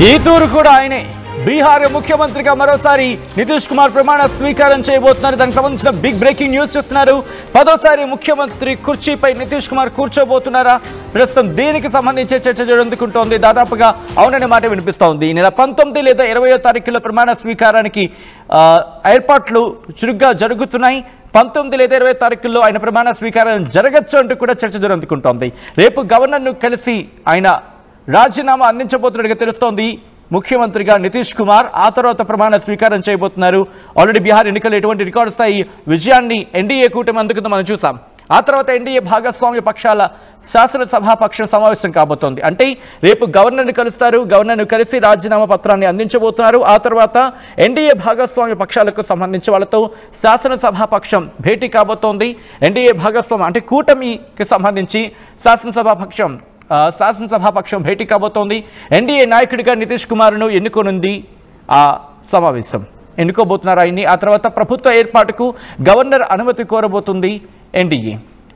ఈ తూరు కూడా ఆయనే బీహార్ ముఖ్యమంత్రిగా మరోసారి నితీష్ కుమార్ ప్రమాణ స్వీకారం చేయబోతున్నారు. దానికి సంబంధించిన బిగ్ బ్రేకింగ్ న్యూస్ చూస్తున్నారు. 10వ ముఖ్యమంత్రి కుర్చీపై నితీష్ కుమార్ కూర్చోబోతున్నారా? ప్రస్తుతం దీనికి సంబంధించి చర్చ జరుగుతుంటోంది. దాదాపుగా అవుననే మాట వినిపిస్తోంది. ఈ నెల 19 లేదా 20వ తారీఖులో ప్రమాణ స్వీకారానికి ఏర్పాట్లు చురుగ్గా జరుగుతున్నాయి. 19 లేదా 20 తారీఖుల్లో ఆయన ప్రమాణ స్వీకారం జరగచ్చు అంటూ కూడా చర్చ జరుగుతుంటోంది. రేపు గవర్నర్ను కలిసి ఆయన రాజీనామా అందించబోతున్నట్టుగా తెలుస్తోంది ముఖ్యమంత్రిగా నితీష్ కుమార్. ఆ తర్వాత ప్రమాణ స్వీకారం చేయబోతున్నారు. ఆల్రెడీ బీహార్ ఎన్నికలు ఎటువంటి రికార్డు స్థాయి విజయాన్ని ఎన్డీఏ కూటమి అందుకుందో మనం చూసాం. ఆ తర్వాత ఎన్డీఏ భాగస్వామ్య పక్షాల శాసనసభాపక్షం సమావేశం కాబోతోంది. అంటే రేపు గవర్నర్ని కలుస్తారు. గవర్నర్ను కలిసి రాజీనామా పత్రాన్ని అందించబోతున్నారు. ఆ తర్వాత ఎన్డీఏ భాగస్వామ్య పక్షాలకు సంబంధించి వాళ్ళతో శాసనసభాపక్షం భేటీ కాబోతోంది. ఎన్డీఏ భాగస్వామ్యం అంటే కూటమికి సంబంధించి శాసనసభాపక్షం భేటీ కాబోతోంది. ఎన్డీఏ నాయకుడిగా నితీష్ కుమార్ను ఎన్నుకోనుంది ఆ సమావేశం. ఎన్నుకోబోతున్నారు ఆయన్ని. ఆ తర్వాత ప్రభుత్వ ఏర్పాటుకు గవర్నర్ అనుమతి కోరబోతుంది ఎన్డీఏ.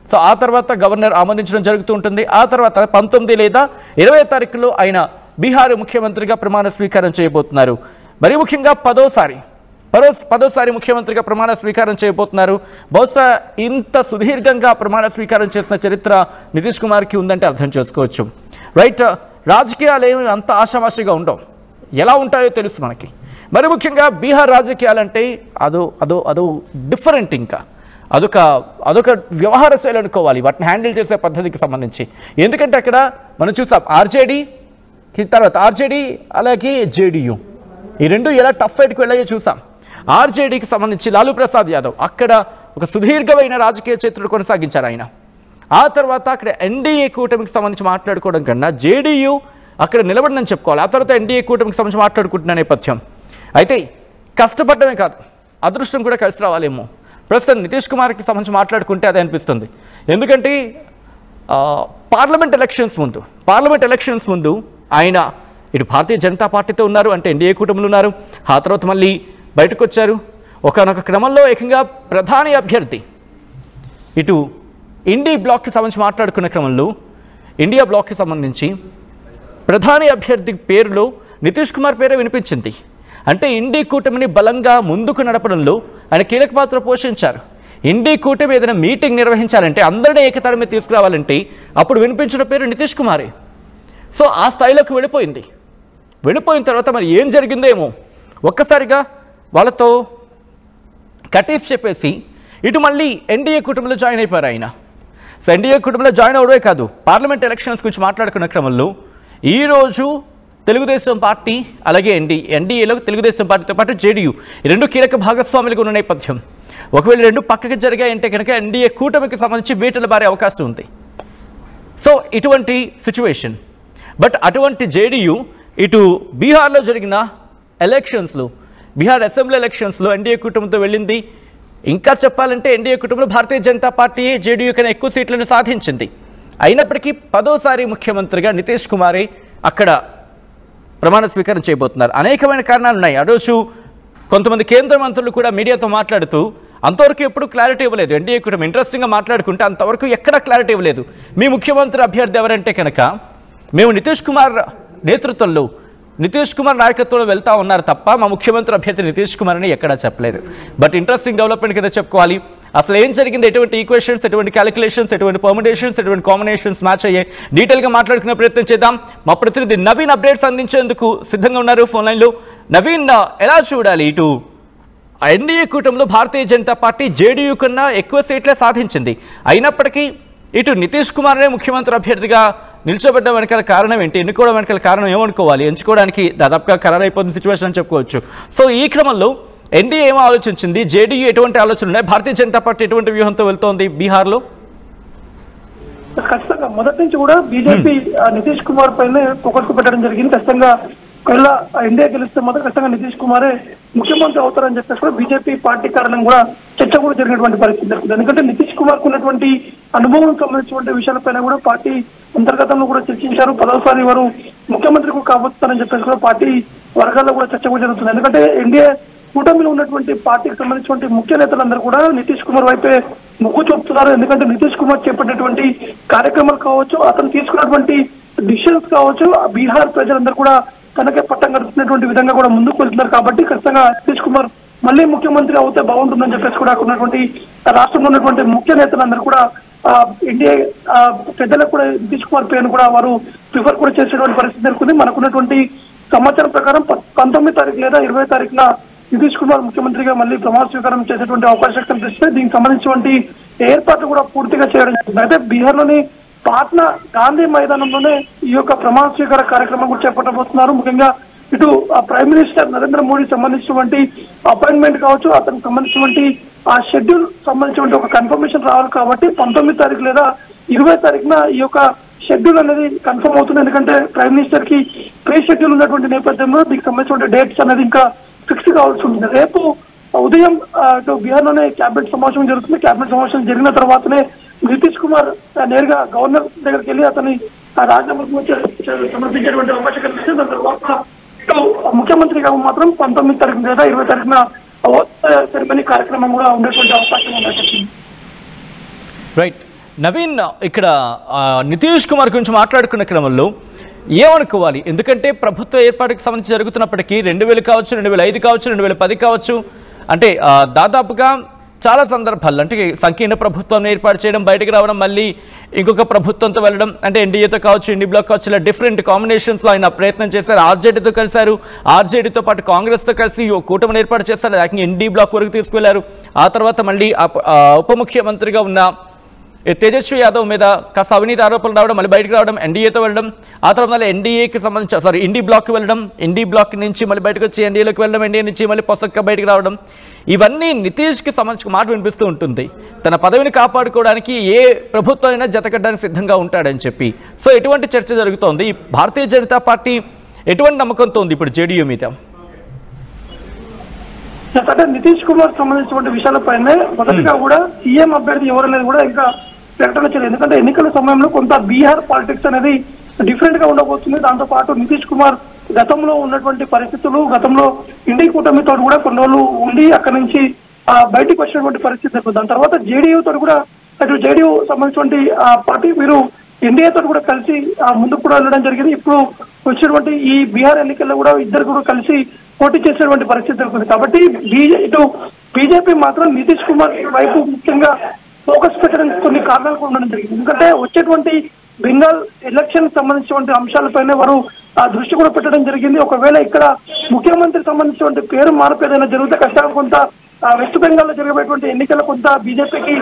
సో ఆ తర్వాత గవర్నర్ ఆమోదించడం జరుగుతూ ఉంటుంది. ఆ తర్వాత 19 లేదా 20 తారీఖులో ఆయన బీహార్ ముఖ్యమంత్రిగా ప్రమాణ స్వీకారం చేయబోతున్నారు. మరి ముఖ్యంగా 10వ ముఖ్యమంత్రిగా ప్రమాణ స్వీకారం చేయబోతున్నారు. బహుశా ఇంత సుదీర్ఘంగా ప్రమాణ స్వీకారం చేసిన చరిత్ర నితీష్ కుమార్కి ఉందంటే అర్థం చేసుకోవచ్చు. రైట్, రాజకీయాలు ఏమి అంత ఆశామాషిగా ఉండవు. ఎలా ఉంటాయో తెలుసు మనకి. మరి ముఖ్యంగా బీహార్ రాజకీయాలంటే అదో డిఫరెంట్. ఇంకా అదొక వ్యవహార శైలి అనుకోవాలి వాటిని హ్యాండిల్ చేసే పద్ధతికి సంబంధించి. ఎందుకంటే అక్కడ మనం చూసాం ఆర్జేడీ అలాగే జేడీయూ ఈ రెండు ఎలా టఫ్ ఫైట్కి వెళ్ళాయో చూసాం. ఆర్జేడీకి సంబంధించి లాలూ ప్రసాద్ యాదవ్ అక్కడ ఒక సుదీర్ఘమైన రాజకీయ చరిత్రను కొనసాగించారు ఆయన. ఆ తర్వాత అక్కడ ఎన్డీఏ కూటమికి సంబంధించి మాట్లాడుకోవడం కన్నా జేడీయూ అక్కడ నిలబడిందని చెప్పుకోవాలి. ఆ తర్వాత ఎన్డీఏ కూటమికి సంబంధించి మాట్లాడుకుంటున్న నేపథ్యం. అయితే కష్టపడమే కాదు, అదృష్టం కూడా కలిసి రావాలేమో. ప్రస్తుతం నితీష్ కుమార్కి సంబంధించి మాట్లాడుకుంటే అదే అనిపిస్తుంది. ఎందుకంటే పార్లమెంట్ ఎలక్షన్స్ ముందు ఆయన ఇటు భారతీయ జనతా పార్టీతో ఉన్నారు, అంటే ఎన్డీఏ కూటమిలో ఉన్నారు. ఆ తర్వాత మళ్ళీ బయటకు వచ్చారు. ఒకనొక క్రమంలో ఏకంగా ప్రధాని అభ్యర్థి ఇటు ఇండియా బ్లాక్కి సంబంధించి మాట్లాడుకున్న క్రమంలో ఇండియా బ్లాక్కి సంబంధించి ప్రధాని అభ్యర్థి పేరులో నితీష్ కుమార్ పేరే వినిపించింది. అంటే ఇండి కూటమిని బలంగా ముందుకు నడపడంలో ఆయన కీలక పాత్ర పోషించారు. ఇండి కూటమి ఏదైనా మీటింగ్ నిర్వహించాలంటే అందరినీ ఏకతాటి మీద తీసుకురావాలంటే అప్పుడు వినిపించిన పేరు నితీష్ కుమారే. సో ఆ స్థాయిలోకి వెళ్ళిపోయిన తర్వాత మరి ఏం జరిగిందో ఏమో, ఒక్కసారిగా వాళ్ళతో కటీఫ్ చెప్పేసి ఇటు మళ్ళీ ఎన్డీఏ కూటమిలో జాయిన్ అయిపోయారు ఆయన. సో ఎన్డీఏ కూటమిలో జాయిన్ అవడమే కాదు, పార్లమెంట్ ఎలక్షన్స్ గురించి మాట్లాడుకున్న క్రమంలో ఈరోజు తెలుగుదేశం పార్టీ అలాగే ఎన్డీఏలో తెలుగుదేశం పార్టీతో పాటు జేడీయూ ఈ రెండు కీలక భాగస్వాములుగా ఉన్న నేపథ్యం. ఒకవేళ రెండు పక్కకి జరిగాయంటే కనుక ఎన్డీఏ కూటమికి సంబంధించి బీటలు బారే అవకాశం ఉంది. సో ఇటువంటి సిచ్యువేషన్. బట్ అటువంటి జేడీయూ ఇటు బీహార్లో జరిగిన బీహార్ అసెంబ్లీ ఎలక్షన్స్లో ఎన్డీఏ కూటమితో వెళ్ళింది. ఇంకా చెప్పాలంటే ఎన్డీఏ కూటమిలో భారతీయ జనతా పార్టీ జేడీయూ కన్నా ఎక్కువ సీట్లను సాధించింది. అయినప్పటికీ 10వ ముఖ్యమంత్రిగా నితీష్ కుమారే అక్కడ ప్రమాణ స్వీకారం చేయబోతున్నారు. అనేకమైన కారణాలు ఉన్నాయి. ఆ రోజు కొంతమంది కేంద్ర మంత్రులు కూడా మీడియాతో మాట్లాడుతూ అంతవరకు ఎప్పుడు క్లారిటీ ఇవ్వలేదు. ఎన్డీఏ కూటమి ఇంట్రెస్టింగ్గా మాట్లాడుకుంటే అంతవరకు ఎక్కడ క్లారిటీ ఇవ్వలేదు. మీ ముఖ్యమంత్రి అభ్యర్థి ఎవరంటే కనుక మేము నితీష్ కుమార్ నాయకత్వంలో వెళ్తా ఉన్నారు తప్ప మా ముఖ్యమంత్రి అభ్యర్థి నితీష్ కుమార్ అని ఎక్కడా చెప్పలేదు. బట్ ఇంట్రెస్టింగ్ డెవలప్మెంట్ కింద చెప్పుకోవాలి. అసలు ఏం జరిగింది, ఎటువంటి ఈక్వేషన్స్, ఎటువంటి క్యాలిక్యులేషన్స్, ఎటువంటి పర్మిటేషన్స్, ఎటువంటి కాంబినేషన్స్ మ్యాచ్ అయ్యే డీటెయిల్గా మాట్లాడుకునే ప్రయత్నం చేద్దాం. మా ప్రతినిధి నవీన్ అప్డేట్స్ అందించేందుకు సిద్ధంగా ఉన్నారు ఫోన్ లైన్లో. నవీన్, ఎలా చూడాలి? ఇటు ఎన్డీఏ కూటమిలో భారతీయ జనతా పార్టీ జేడీయూ కన్నా ఎక్కువ సీట్లే సాధించింది. అయినప్పటికీ ఇటు నితీష్ కుమార్నే ముఖ్యమంత్రి అభ్యర్థిగా నిల్చోబెట్ట వెనకాల కారణం ఏంటి? ఎన్నుకోవడం వెనకాల కారణం ఏమనుకోవాలి? ఎంచుకోవడానికి దాదాపుగా ఖరారైపోతున్న సిచ్యువేషన్ అని చెప్పుకోవచ్చు. సో ఈ క్రమంలో ఎన్డీఏ ఏమో ఆలోచించింది, జేడీయూ ఎటువంటి ఆలోచనలు ఉన్నాయి, భారతీయ జనతా పార్టీ ఎటువంటి వ్యూహంతో వెళ్తోంది బీహార్లో? ఖచ్చితంగా మొదటి నుంచి కూడా బీజేపీ నితీష్ కుమార్ పైన ఫోకస్ పెట్టడం జరిగింది. ఖచ్చితంగా ఒకవేళ ఎన్డీఏ గెలిస్తే మాత్రం ఖచ్చితంగా నితీష్ కుమారే ముఖ్యమంత్రి అవుతారని చెప్పేసి కూడా బీజేపీ పార్టీ కారణం కూడా చర్చ కూడా జరిగినటువంటి పరిస్థితి జరుగుతుంది. ఎందుకంటే నితీష్ కుమార్ కు ఉన్నటువంటి అనుభవం సంబంధించినటువంటి విషయాలపైన కూడా పార్టీ అంతర్గతంలో కూడా చర్చించారు. 10వ వారు ముఖ్యమంత్రికి కాబోతున్నారని చెప్పేసి కూడా పార్టీ వర్గాల్లో కూడా చర్చ కూడా జరుగుతుంది. ఎందుకంటే ఎన్డీఏ కూటమిలో ఉన్నటువంటి పార్టీకి సంబంధించినటువంటి ముఖ్య నేతలందరూ కూడా నితీష్ కుమార్ వైపే మొగ్గు చూపుతున్నారు. ఎందుకంటే నితీష్ కుమార్ చేపట్టినటువంటి కార్యక్రమాలు కావచ్చు, అతను తీసుకున్నటువంటి డిసిషన్స్ కావచ్చు, బీహార్ ప్రజలందరూ కూడా తనకే పట్టం కడుతున్నటువంటి విధంగా కూడా ముందుకు వెళ్తున్నారు. కాబట్టి ఖచ్చితంగా నితీష్ కుమార్ మళ్ళీ ముఖ్యమంత్రి అవుతే బాగుంటుందని చెప్పేసి కూడా ఉన్నటువంటి రాష్ట్రంలో ఉన్నటువంటి ముఖ్య నేతలందరూ కూడా ఎన్డీఏ పెద్దలకు కూడా నితీష్ కుమార్ పేరును కూడా వారు ప్రిఫర్ కూడా చేసేటువంటి పరిస్థితి నెలకొంది. మనకున్నటువంటి సమాచారం ప్రకారం 19 తారీఖు లేదా 20 తారీఖున నితీష్ కుమార్ ముఖ్యమంత్రిగా మళ్ళీ ప్రమాణ స్వీకారం చేసేటువంటి అవకాశం కనిపిస్తే దీనికి సంబంధించినటువంటి ఏర్పాట్లు కూడా పూర్తిగా చేయడం జరుగుతుంది. అయితే బీహార్లోని పాట్నా గాంధీ మైదానంలోనే ఈ యొక్క ప్రమాణ స్వీకార కార్యక్రమం కూడా చేపట్టబోతున్నారు. ముఖ్యంగా ఇటు ప్రైమ్ మినిస్టర్ నరేంద్ర మోడీ సంబంధించినటువంటి అపాయింట్మెంట్ కావచ్చు, అతనికి సంబంధించినటువంటి ఆ షెడ్యూల్ సంబంధించినటువంటి ఒక కన్ఫర్మేషన్ రావాలి. కాబట్టి 19 తారీఖు లేదా 20 తారీఖున ఈ యొక్క షెడ్యూల్ అనేది కన్ఫర్మ్ అవుతుంది. ఎందుకంటే ప్రైమ్ మినిస్టర్ కి ప్రీ షెడ్యూల్ ఉన్నటువంటి నేపథ్యంలో దీనికి సంబంధించిన డేట్స్ అనేది ఇంకా ఫిక్స్ కావాల్సి ఉంటుంది. రేపు ఉదయం బీహార్లోనే క్యాబినెట్ సమావేశం జరుగుతుంది. క్యాబినెట్ సమావేశం జరిగిన తర్వాతనే నితీష్ కుమార్ నేరుగా గవర్నర్ దగ్గరికి వెళ్ళి అతని రాజీనామా సమర్పించేటువంటి అవకాశం కనిపిస్తుంది. దాని తర్వాత ముఖ్యమంత్రిగా మాత్రం 19 తారీఖు లేదా 20 తారీఖున సెరమనీ కార్యక్రమం కూడా ఉండేటువంటి అవకాశం ఉంది. రైట్ నవీన్, ఇక్కడ నితీష్ కుమార్ గురించి మాట్లాడుకున్న క్రమంలో ఏమనుకోవాలి? ఎందుకంటే ప్రభుత్వ ఏర్పాటుకు సంబంధించి జరుగుతున్నప్పటికీ 2000 కావచ్చు, 2005 కావచ్చు, 2010 కావచ్చు, అంటే దాదాపుగా చాలా సందర్భాల్లో అంటే సంకీర్ణ ప్రభుత్వం ఏర్పాటు చేయడం, బయటకు రావడం, మళ్ళీ ఇంకొక ప్రభుత్వంతో వెళ్ళడం, అంటే ఎన్డీఏతో కావచ్చు, ఇండి బ్లాక్ కావచ్చు, ఇలా డిఫరెంట్ కాంబినేషన్స్లో ఆయన ప్రయత్నం చేశారు. ఆర్జేడీతో కలిశారు, ఆర్జేడీతో పాటు కాంగ్రెస్తో కలిసి కూటమిని ఏర్పాటు చేశారు. ఏకంగా ఎన్డీ బ్లాక్ వరకు తీసుకువెళ్లారు. ఆ తర్వాత మళ్ళీ ఉప ముఖ్యమంత్రిగా ఉన్న తేజస్వి యాదవ్ మీద కాస్త అవినీతి ఆరోపణలు రావడం, మళ్ళీ బయటకు రావడం, ఎన్డీఏతో వెళ్ళడం, ఆ తర్వాత మళ్ళీ ఎన్డీఏకి సంబంధించి ఇండి బ్లాక్కి వెళ్ళడం, ఇండి బ్లాక్ నుంచి మళ్ళీ బయటకు వచ్చి ఎన్డీఏలోకి వెళ్ళడం, ఎన్డీఏ నుంచి మళ్ళీ పొసక్క బయటకు రావడం, ఇవన్నీ నితీష్కి సంబంధించిన మాట వినిపిస్తూ ఉంటుంది. తన పదవిని కాపాడుకోవడానికి ఏ ప్రభుత్వం అయినా జతకట్టడానికి సిద్ధంగా ఉంటాడని చెప్పి. సో ఎటువంటి చర్చ జరుగుతోంది? భారతీయ జనతా పార్టీ ఎటువంటి నమ్మకంతో ఉంది ఇప్పుడు జేడీయూ మీద? అంటే నితీష్ కుమార్ సంబంధించినటువంటి విషయాలపైనే మొదటిగా కూడా సీఎం అభ్యర్థి ఎవరనేది కూడా ఇంకా ప్రకటన చేయలేదు. ఎందుకంటే ఎన్నికల సమయంలో కొంత బీహార్ పాలిటిక్స్ అనేది డిఫరెంట్ గా ఉండబోతుంది. దాంతో పాటు నితీష్ కుమార్ గతంలో ఉన్నటువంటి పరిస్థితులు, గతంలో ఇండి కూటమితో కూడా కొన్ని రోజులు ఉండి అక్కడి నుంచి బయటకు వచ్చినటువంటి పరిస్థితి. దాని తర్వాత జేడీయూ తోటి కూడా అటు జేడీయూ సంబంధించినటువంటి పార్టీ మీరు ఎన్డీఏతో కూడా కలిసి ముందుకు కూడా వెళ్ళడం జరిగింది. ఇప్పుడు వచ్చినటువంటి ఈ బీహార్ ఎన్నికల్లో కూడా ఇద్దరు కూడా కలిసి పోటీ చేసేటువంటి పరిస్థితి ఉంటుంది. కాబట్టి ఇటు బీజేపీ మాత్రం నితీష్ కుమార్ వైపు ముఖ్యంగా ఫోకస్ పెట్టడానికి కొన్ని కారణాలు కూడా ఉండడం జరిగింది. ఎందుకంటే వచ్చేటువంటి బెంగాల్ ఎలక్షన్ సంబంధించినటువంటి అంశాలపైనే వారు దృష్టి కూడా పెట్టడం జరిగింది. ఒకవేళ ఇక్కడ ముఖ్యమంత్రి సంబంధించినటువంటి పేరు మార్పు ఏదైనా జరిగితే ఖచ్చితంగా కొంత వెస్ట్ బెంగాల్లో జరిగేటువంటి ఎన్నికల్లో కొంత బీజేపీకి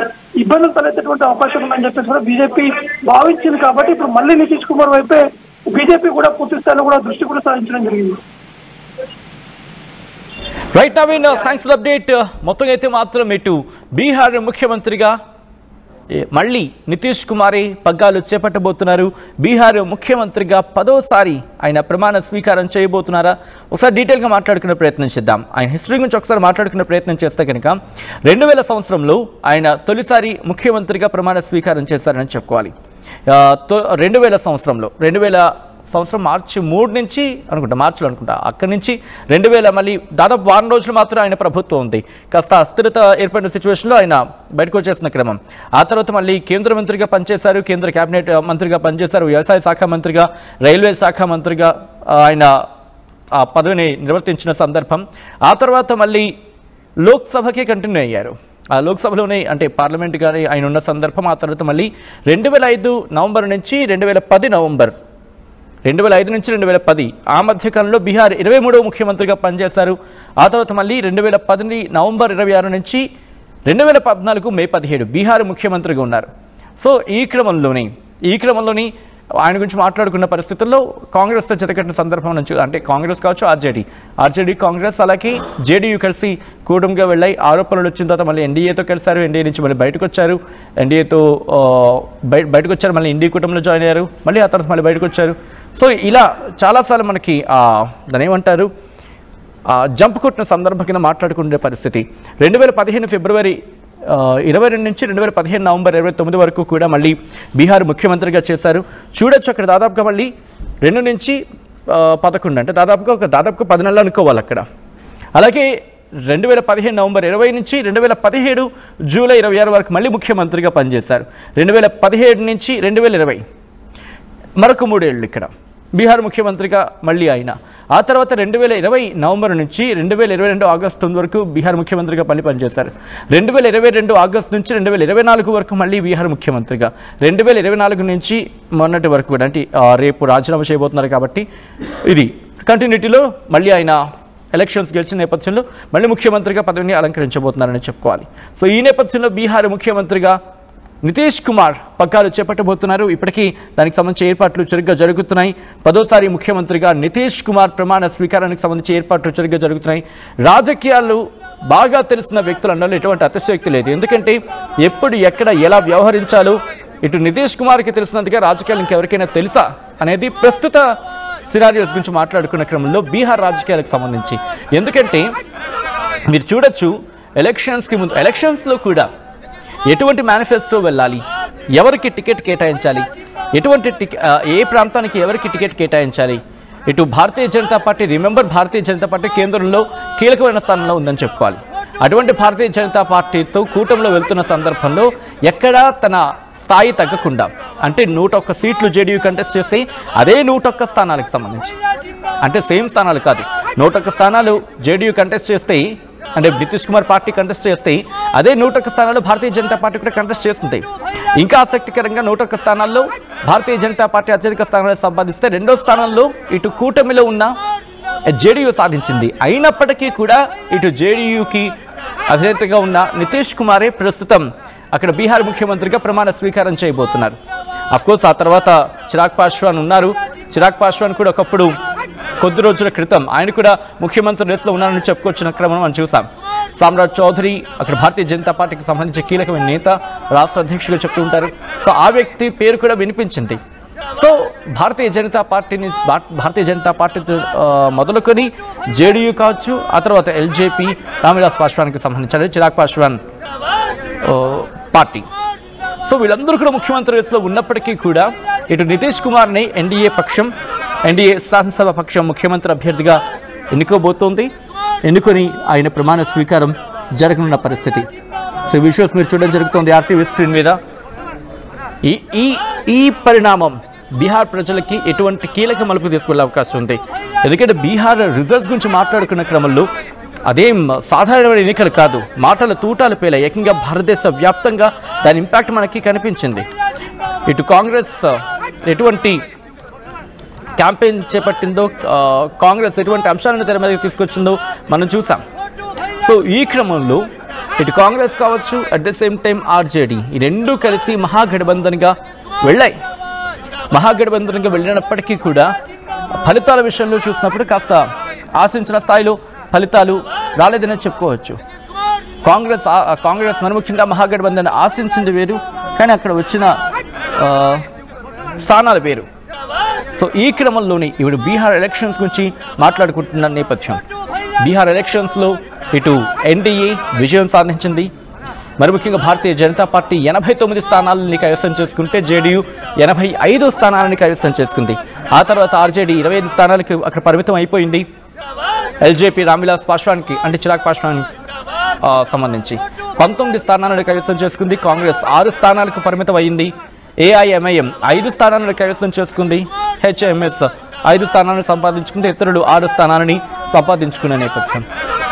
ఇబ్బందులు తలెత్తేటువంటి అవకాశం ఉందని చెప్పేసి కూడా బీజేపీ భావించింది. కాబట్టి ఇప్పుడు మళ్ళీ నితీష్ కుమార్ వైపే బీజేపీ కూడా పూర్తి స్థాయిలో కూడా దృష్టి కూడా సాధించడం జరిగింది. Right Naveen, thanks for update. మొత్తం అయితే మాత్రం ఇటు బీహార్ ముఖ్యమంత్రిగా మళ్ళీ నితీష్ కుమారే పగ్గాలు చేపట్టబోతున్నారు. బీహార్ ముఖ్యమంత్రిగా 10వసారి ఆయన ప్రమాణ స్వీకారం చేయబోతున్నారా? ఒకసారి డీటెయిల్గా మాట్లాడుకునే ప్రయత్నం చేద్దాం. ఆయన హిస్టరీ గురించి ఒకసారి మాట్లాడుకునే ప్రయత్నం చేస్తే కనుక 2000 సంవత్సరంలో ఆయన తొలిసారి ముఖ్యమంత్రిగా ప్రమాణ స్వీకారం చేశారని చెప్పుకోవాలి. 2000 సంవత్సరం మార్చి 3 నుంచి మార్చిలో అనుకుంటా, అక్కడి నుంచి 2000 మళ్ళీ దాదాపు వారం రోజులు మాత్రం ఆయన ప్రభుత్వం ఉంది. కాస్త అస్థిరత ఏర్పడిన సిచ్యువేషన్లో ఆయన బయటకు వచ్చేసిన క్రమం. ఆ తర్వాత మళ్ళీ కేంద్ర మంత్రిగా పనిచేశారు, కేంద్ర కేబినెట్ మంత్రిగా పనిచేశారు, వ్యవసాయ శాఖ మంత్రిగా, రైల్వే శాఖ మంత్రిగా ఆయన ఆ పదవిని నిర్వర్తించిన సందర్భం. ఆ తర్వాత మళ్ళీ లోక్సభకే కంటిన్యూ అయ్యారు. ఆ లోక్సభలోనే అంటే పార్లమెంట్ గారి ఆయన ఉన్న సందర్భం. ఆ తర్వాత మళ్ళీ 2005 నవంబర్ నుంచి 2010 నవంబర్, 2005 నుంచి 2010 ఆ మధ్యకాలంలో బీహార్ 23వ ముఖ్యమంత్రిగా పనిచేశారు. ఆ తర్వాత మళ్ళీ 2010 నవంబర్ 26 నుంచి 2014 మే 17 బీహార్ ముఖ్యమంత్రిగా ఉన్నారు. సో ఈ క్రమంలోని ఆయన గురించి మాట్లాడుకున్న పరిస్థితుల్లో కాంగ్రెస్తో జతకట్టిన సందర్భం నుంచి, అంటే కాంగ్రెస్ కావచ్చు, ఆర్జేడీ కాంగ్రెస్ అలాగే జేడీయూ కలిసి కూటమిగా వెళ్ళాయి. ఆరోపణలు వచ్చిన తర్వాత మళ్ళీ ఎన్డీఏతో కలిశారు, ఎన్డీఏ నుంచి మళ్ళీ బయటకు వచ్చారు, మళ్ళీ ఇండి కూటమిలో జాయిన్ అయ్యారు, మళ్ళీ ఆ తర్వాత మళ్ళీ బయటకు వచ్చారు. సో ఇలా చాలాసార్లు మనకి దాని ఏమంటారు జంప్ కొట్టిన సందర్భం కింద మాట్లాడుకునే పరిస్థితి. 2015 ఫిబ్రవరి 22 నుంచి 2015 నవంబర్ 29 వరకు కూడా మళ్ళీ బీహార్ ముఖ్యమంత్రిగా చేశారు. చూడొచ్చు అక్కడ దాదాపుగా మళ్ళీ 2 నుంచి 11 అంటే దాదాపుగా 10 నెలలు అనుకోవాలి అక్కడ. అలాగే 2015 నవంబర్ 20 నుంచి 2017 జూలై 26 వరకు మళ్ళీ ముఖ్యమంత్రిగా పనిచేశారు. 2017 నుంచి 2020 మరొక 3 ఏళ్ళు ఇక్కడ. బీహార్ ముఖ్యమంత్రిగా మళ్ళీ ఆయన. ఆ తర్వాత 2020 నవంబర్ నుంచి 2022 ఆగస్టు 9 వరకు బీహార్ ముఖ్యమంత్రిగా మళ్ళీ పనిచేశారు. 2022 ఆగస్టు నుంచి 2024 వరకు మళ్ళీ బీహార్ ముఖ్యమంత్రిగా, 2024 నుంచి మొన్నటి వరకు కూడా, అంటే రేపు రాజీనామా చేయబోతున్నారు కాబట్టి ఇది కంటిన్యూటీలో మళ్ళీ ఆయన ఎలక్షన్స్ గెలిచిన నేపథ్యంలో మళ్ళీ ముఖ్యమంత్రిగా పదవిని అలంకరించబోతున్నారని చెప్పుకోవాలి. సో ఈ నేపథ్యంలో బీహార్ ముఖ్యమంత్రిగా నితీష్ కుమార్ పగ్గాలు చేపట్టబోతున్నారు. ఇప్పటికీ దానికి సంబంధించి ఏర్పాట్లు చురుగ్గా జరుగుతున్నాయి. 10వ ముఖ్యమంత్రిగా నితీష్ కుమార్ ప్రమాణ స్వీకారానికి సంబంధించి ఏర్పాట్లు చురుగ్గా జరుగుతున్నాయి. రాజకీయాలు బాగా తెలిసిన వ్యక్తులలో ఎటువంటి అతిశయోక్తి లేదు. ఎందుకంటే ఎప్పుడు ఎక్కడ ఎలా వ్యవహరించాలో ఇటు నితీష్ కుమార్కి తెలిసినందుగా రాజకీయాలు ఇంకెవరికైనా తెలుసా అనేది ప్రస్తుత సినారియోస్ గురించి మాట్లాడుకున్న క్రమంలో బీహార్ రాజకీయాలకు సంబంధించి. ఎందుకంటే మీరు చూడొచ్చు, ఎలక్షన్స్కి ముందు ఎలక్షన్స్లో కూడా ఎటువంటి మేనిఫెస్టో వెళ్ళాలి, ఎవరికి టికెట్ కేటాయించాలి, ఏ ప్రాంతానికి ఎవరికి టికెట్ కేటాయించాలి, ఇటు Bharatiya Janata party, remember Bharatiya Janata party కేంద్రంలో కీలకమైన స్థానంలో ఉందని చెప్పుకోవాలి. అటువంటి భారతీయ జనతా పార్టీతో కూటమిలో వెళ్తున్న సందర్భంలో ఎక్కడా తన స్థాయి తగ్గకుండా, అంటే 101 సీట్లు జేడీయూ కంటెస్ట్ చేసి అదే 101 స్థానాలకు సంబంధించి, అంటే సేమ్ స్థానాలు కాదు, 101 స్థానాలు జేడీయూ కంటెస్ట్ చేస్తే, అంటే నితీష్ కుమార్ పార్టీ కంటెస్ట్ చేస్తే అదే 101 స్థానాలు భారతీయ జనతా పార్టీ కూడా కంటెస్ట్ చేస్తుంది. ఇంకా ఆసక్తికరంగా 101 స్థానాల్లో భారతీయ జనతా పార్టీ అత్యధిక స్థానాలు సంపాదిస్తే, 2వ స్థానంలో ఇటు కూటమిలో ఉన్న జేడీయూ సాధించింది. అయినప్పటికీ కూడా ఇటు జేడీయూకి అధినేతగా ఉన్న నితీష్ కుమారే ప్రస్తుతం అక్కడ బీహార్ ముఖ్యమంత్రిగా ప్రమాణ స్వీకారం చేయబోతున్నారు. అఫ్కోర్స్ ఆ తర్వాత చిరాగ్ పాస్వాన్ ఉన్నారు. చిరాగ్ పాస్వాన్ కూడా ఒకప్పుడు కొద్ది రోజుల క్రితం ఆయన కూడా ముఖ్యమంత్రి రేసులో ఉన్నారని చెప్పుకొచ్చిన క్రమం మనం చూసాం. సామ్రాజ్ చౌదరి అక్కడ భారతీయ జనతా పార్టీకి సంబంధించిన కీలకమైన నేత, రాష్ట్ర అధ్యక్షులుగా చెప్తూ ఉంటారు. సో ఆ వ్యక్తి పేరు కూడా వినిపించింది. సో భారతీయ జనతా పార్టీ మొదలుకొని జేడీయూ కావచ్చు, ఆ తర్వాత ఎల్జేపీ, రామ్విలాస్ పాస్వాన్కి సంబంధించిన చిరాగ్ పాస్వాన్ పార్టీ. సో వీళ్ళందరూ కూడా ముఖ్యమంత్రి రేసులో ఉన్నప్పటికీ కూడా ఇటు నితీష్ కుమార్ని ఎన్డీఏ శాసనసభ పక్షం ముఖ్యమంత్రి అభ్యర్థిగా ఎన్నుకోబోతోంది. ఎన్నుకొని ఆయన ప్రమాణ స్వీకారం జరగనున్న పరిస్థితి. సో విజువల్స్ మీరు చూడడం జరుగుతుంది ఆర్టీవీ స్క్రీన్ మీద. ఈ పరిణామం బీహార్ ప్రజలకి ఎటువంటి కీలక మలుపు తీసుకెళ్లే అవకాశం ఉంది. ఎందుకంటే బీహార్ రిజల్ట్స్ గురించి మాట్లాడుకున్న క్రమంలో అదేం సాధారణమైన ఎన్నికలు కాదు, మాటల తూటాలు పేలాయి. ఏకంగా భారతదేశ వ్యాప్తంగా దాని ఇంపాక్ట్ మనకి కనిపించింది. ఇటు కాంగ్రెస్ ఎటువంటి క్యాంపెయిన్ చేపట్టిందో, కాంగ్రెస్ ఎటువంటి అంశాలను తెర మీదకి తీసుకొచ్చిందో మనం చూసాం. సో ఈ క్రమంలో ఇటు కాంగ్రెస్ కావచ్చు, at the same time RJD, ఈ రెండూ కలిసి మహాగఠబంధన్గా వెళ్ళాయి. మహాగఠబంధన్గా వెళ్ళినప్పటికీ కూడా ఫలితాల విషయంలో చూసినప్పుడు కాస్త ఆశించిన స్థాయిలో ఫలితాలు రాలేదని చెప్పుకోవచ్చు. కాంగ్రెస్ మరి ముఖ్యంగా మహాగఠబంధన్ ఆశించింది వేరు, కానీ అక్కడ వచ్చిన స్థానాలు వేరు. సో ఈ క్రమంలోనే ఇప్పుడు బీహార్ ఎలక్షన్స్ గురించి మాట్లాడుకుంటున్న నేపథ్యం. బీహార్ ఎలక్షన్స్లో ఇటు ఎన్డీఏ విజయం సాధించింది. మరి ముఖ్యంగా భారతీయ జనతా పార్టీ 89 స్థానాలని కైవసం చేసుకుంటే జేడీయూ 85 స్థానాలని కైవసం చేసుకుంది. ఆ తర్వాత ఆర్జేడీ 25 స్థానాలకు అక్కడ పరిమితం అయిపోయింది. ఎల్జేపీ రామ్విలాస్ పాస్వాన్కి, అంటే చిరాగ్ పాస్వాన్ సంబంధించి 19 స్థానాలను కైవసం చేసుకుంది. కాంగ్రెస్ 6 స్థానాలకు పరిమితం అయింది. ఏఐఎంఐఎం 5 స్థానాలను కైవసం చేసుకుంది. హెచ్ఎంఎస్ 5 స్థానాలను సంపాదించుకుంది. ఇతరులు 6 స్థానాలని సంపాదించుకునే నేపథ్యం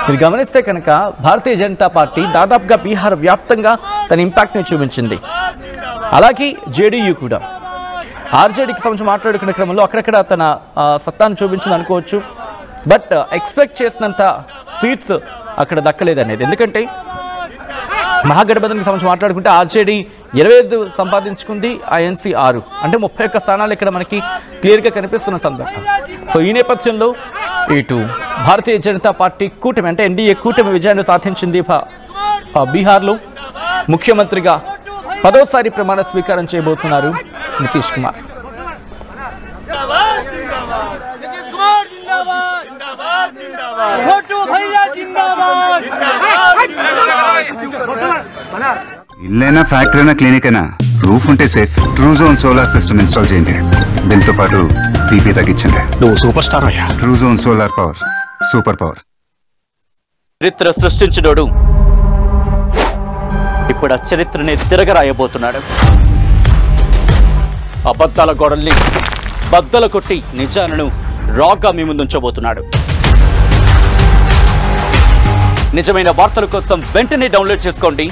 మీరు గమనిస్తే కనుక భారతీయ జనతా పార్టీ దాదాపుగా బీహార్ వ్యాప్తంగా తన ఇంపాక్ట్ని చూపించింది. అలాగే జేడీయూ కూడా ఆర్జేడీకి సంబంధించి మాట్లాడుకునే క్రమంలో అక్కడక్కడ తన సత్తాను చూపించింది అనుకోవచ్చు. బట్ ఎక్స్పెక్ట్ చేసినంత సీట్స్ అక్కడ దక్కలేదనేది. ఎందుకంటే మహాగఠబంధన్కి సంబంధించి మాట్లాడుకుంటే ఆర్జేడీ 25 సంపాదించుకుంది, ఐఎన్సీ 6, అంటే 31 స్థానాలు ఇక్కడ మనకి క్లియర్గా కనిపిస్తున్న సందర్భం. సో ఈ నేపథ్యంలో ఇటు భారతీయ జనతా పార్టీ కూటమి, అంటే ఎన్డీఏ కూటమి విజయాన్ని సాధించింది. బీహార్లో ముఖ్యమంత్రిగా 10వసారి ప్రమాణ స్వీకారం చేయబోతున్నారు నితీష్ కుమార్. ఇల్లైనా ఫ్యాక్టరీ అయినా క్లినిక్ అయినా రూఫ్ ఉంటే safe. Truzon solar system install చేయండి. బిల్తో పాటు బీపీ తగ్గించండి. నువ్వు సూపర్ స్టార్ అయ్యా. Truzon solar power, super power. చరిత్ర సృష్టించినోడు ఇప్పుడు ఆ చరిత్రని తిరగరాయబోతున్నాడు. అబద్ధాల గోడల్ని బద్దలు కొట్టి నిజాలను రాగా మీ ముందుంచబోతున్నాడు. నిజమైన వార్తల కోసం వెంటనే డౌన్లోడ్ చేసుకోండి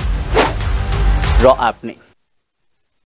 రా యాప్ని.